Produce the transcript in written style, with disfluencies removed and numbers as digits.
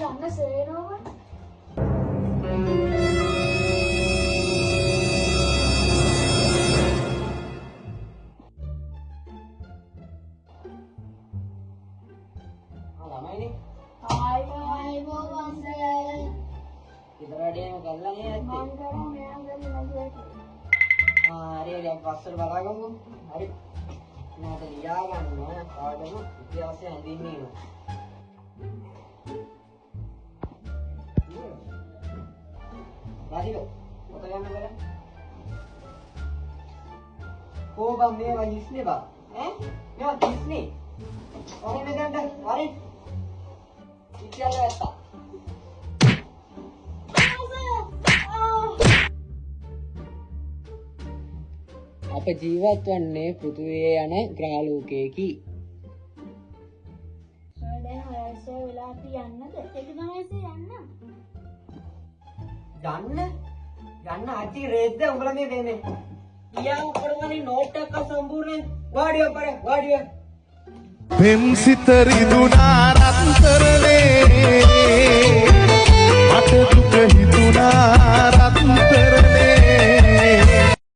යන්න සේනෝව. ළමයිනේ. ආයිබෝ වන්දේ. ඉතර වැඩේම කරලා නේ ඇත්තේ. මං කරා මෙයා ගන්න නැතුව. හරි හරි අපි පස්සට බලාගමු. හරි. මට ලියා ගන්න පාඩම ඉතිහාසය හඳින්වීම. හරිද? පොත ගන්න බලන්න. කොහොම මේවා හිස්නේ බා? මේවා හිස්නේ. ඔරෙන් ගන්න. හරි. ඉතිහාසය ඇත්තා. අප ජීවත් වන්නේ පෘථිවියේ යන ග්‍රහලෝකයකි. දැන් හයස්සේ වෙලා අපි යන්නද? ඒක තමයි යන්න. යන්න අටි රෙද්ද උඹලා මේ වෙන්නේ. ඊයන් කරවන්නේ නෝට් එක සම්පූර්ණ වාඩිය පර වාඩිය. පෙම් සිත රිදුනා රත්තරනේ